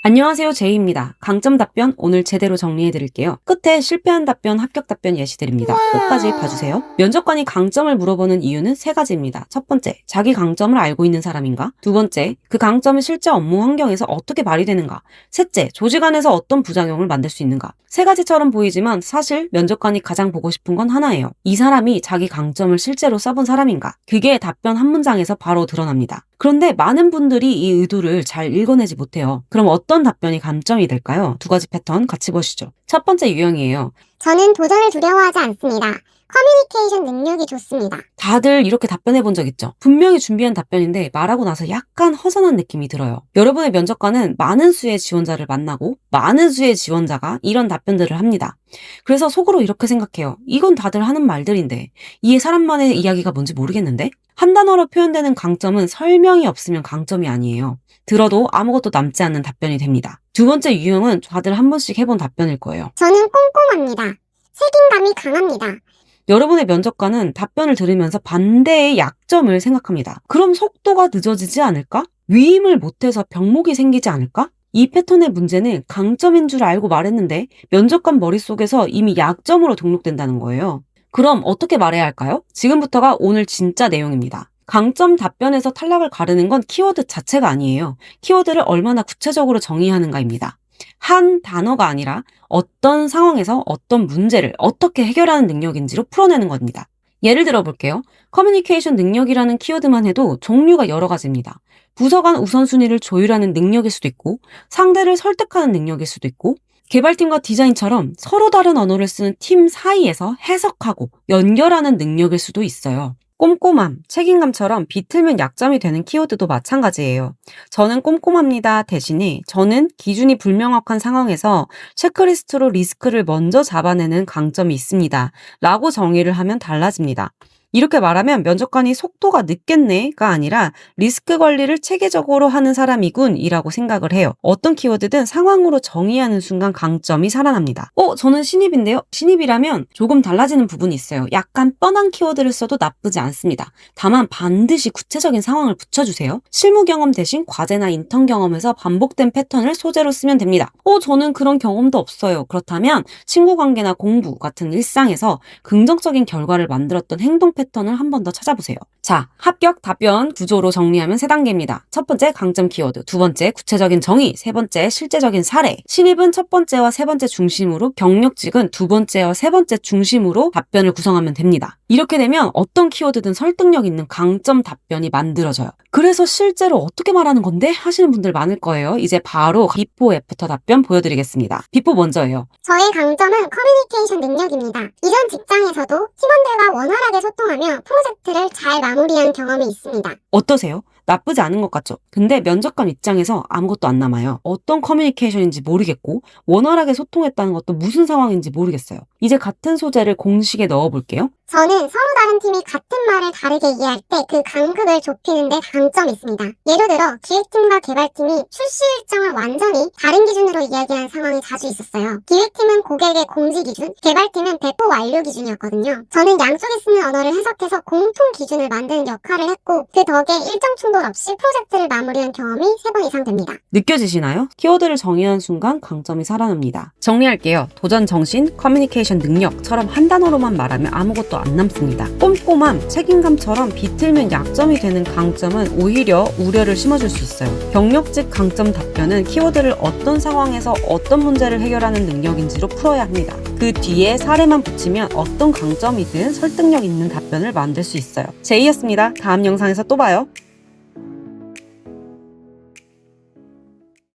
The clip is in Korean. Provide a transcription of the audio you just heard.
안녕하세요, 제이입니다. 강점 답변 오늘 제대로 정리해드릴게요. 끝에 실패한 답변, 합격 답변 예시드립니다. 끝까지 봐주세요. 면접관이 강점을 물어보는 이유는 세 가지입니다. 첫 번째, 자기 강점을 알고 있는 사람인가? 두 번째, 그 강점은 실제 업무 환경에서 어떻게 발휘되는가? 셋째, 조직 안에서 어떤 부작용을 만들 수 있는가? 세 가지처럼 보이지만 사실 면접관이 가장 보고 싶은 건 하나예요. 이 사람이 자기 강점을 실제로 써본 사람인가? 그게 답변 한 문장에서 바로 드러납니다. 그런데 많은 분들이 이 의도를 잘 읽어내지 못해요. 그럼 어떤 답변이 감점이 될까요? 두 가지 패턴 같이 보시죠. 첫 번째 유형이에요. 저는 도전을 두려워하지 않습니다. 커뮤니케이션 능력이 좋습니다. 다들 이렇게 답변해 본 적 있죠? 분명히 준비한 답변인데 말하고 나서 약간 허전한 느낌이 들어요. 여러분의 면접관은 많은 수의 지원자를 만나고 많은 수의 지원자가 이런 답변들을 합니다. 그래서 속으로 이렇게 생각해요. 이건 다들 하는 말들인데 이게 사람만의 이야기가 뭔지 모르겠는데? 한 단어로 표현되는 강점은 설명이 없으면 강점이 아니에요. 들어도 아무것도 남지 않는 답변이 됩니다. 두 번째 유형은 다들 한 번씩 해본 답변일 거예요. 저는 꼼꼼합니다. 책임감이 강합니다. 여러분의 면접관은 답변을 들으면서 반대의 약점을 생각합니다. 그럼 속도가 늦어지지 않을까? 위임을 못해서 병목이 생기지 않을까? 이 패턴의 문제는 강점인 줄 알고 말했는데 면접관 머릿속에서 이미 약점으로 등록된다는 거예요. 그럼 어떻게 말해야 할까요? 지금부터가 오늘 진짜 내용입니다. 강점 답변에서 탈락을 가르는 건 키워드 자체가 아니에요. 키워드를 얼마나 구체적으로 정의하는가입니다. 한 단어가 아니라 어떤 상황에서 어떤 문제를 어떻게 해결하는 능력인지로 풀어내는 겁니다. 예를 들어 볼게요. 커뮤니케이션 능력이라는 키워드만 해도 종류가 여러 가지입니다. 부서 간 우선순위를 조율하는 능력일 수도 있고 상대를 설득하는 능력일 수도 있고 개발팀과 디자인처럼 서로 다른 언어를 쓰는 팀 사이에서 해석하고 연결하는 능력일 수도 있어요. 꼼꼼함, 책임감처럼 비틀면 약점이 되는 키워드도 마찬가지예요. 저는 꼼꼼합니다 대신에 저는 기준이 불명확한 상황에서 체크리스트로 리스크를 먼저 잡아내는 강점이 있습니다. 라고 정의를 하면 달라집니다. 이렇게 말하면 면접관이 속도가 늦겠네가 아니라 리스크 관리를 체계적으로 하는 사람이군 이라고 생각을 해요. 어떤 키워드든 상황으로 정의하는 순간 강점이 살아납니다. 저는 신입인데요. 신입이라면 조금 달라지는 부분이 있어요. 약간 뻔한 키워드를 써도 나쁘지 않습니다. 다만 반드시 구체적인 상황을 붙여주세요. 실무 경험 대신 과제나 인턴 경험에서 반복된 패턴을 소재로 쓰면 됩니다. 저는 그런 경험도 없어요. 그렇다면 친구 관계나 공부 같은 일상에서 긍정적인 결과를 만들었던 행동 패턴을 한 번 더 찾아보세요. 자, 합격 답변 구조로 정리하면 3단계입니다. 첫 번째 강점 키워드, 두 번째 구체적인 정의, 세 번째 실제적인 사례. 신입은 첫 번째와 세 번째 중심으로, 경력직은 두 번째와 세 번째 중심으로 답변을 구성하면 됩니다. 이렇게 되면 어떤 키워드든 설득력 있는 강점 답변이 만들어져요. 그래서 실제로 어떻게 말하는 건데? 하시는 분들 많을 거예요. 이제 바로 비포 애프터 답변 보여드리겠습니다. 비포 먼저예요. 저의 강점은 커뮤니케이션 능력입니다. 이전 직장에서도 팀원들과 원활하게 소통하며 프로젝트를 잘 마무리한 경험이 있습니다. 어떠세요? 나쁘지 않은 것 같죠? 근데 면접관 입장에서 아무것도 안 남아요. 어떤 커뮤니케이션인지 모르겠고 원활하게 소통했다는 것도 무슨 상황인지 모르겠어요. 이제 같은 소재를 공식에 넣어볼게요. 저는 서로 다른 팀이 같은 말을 다르게 이해할 때 그 간극을 좁히는 데 강점이 있습니다. 예를 들어 기획팀과 개발팀이 출시 일정을 완전히 다른 기준으로 이야기하는 상황이 자주 있었어요. 기획팀은 고객의 공지 기준, 개발팀은 배포 완료 기준이었거든요. 저는 양쪽이 쓰는 언어를 해석해서 공통 기준을 만드는 역할을 했고 그 덕에 일정 충돌 없이 프로젝트를 마무리한 경험이 3번 이상 됩니다. 느껴지시나요? 키워드를 정의하는 순간 강점이 살아납니다. 정리할게요. 도전 정신, 커뮤니케이션 능력처럼 한 단어로만 말하면 아무것도 안 남습니다. 꼼꼼함, 책임감처럼 비틀면 약점이 되는 강점은 오히려 우려를 심어줄 수 있어요. 경력직 강점 답변은 키워드를 어떤 상황에서 어떤 문제를 해결하는 능력인지로 풀어야 합니다. 그 뒤에 사례만 붙이면 어떤 강점이든 설득력 있는 답변을 만들 수 있어요. 제이였습니다. 다음 영상에서 또 봐요.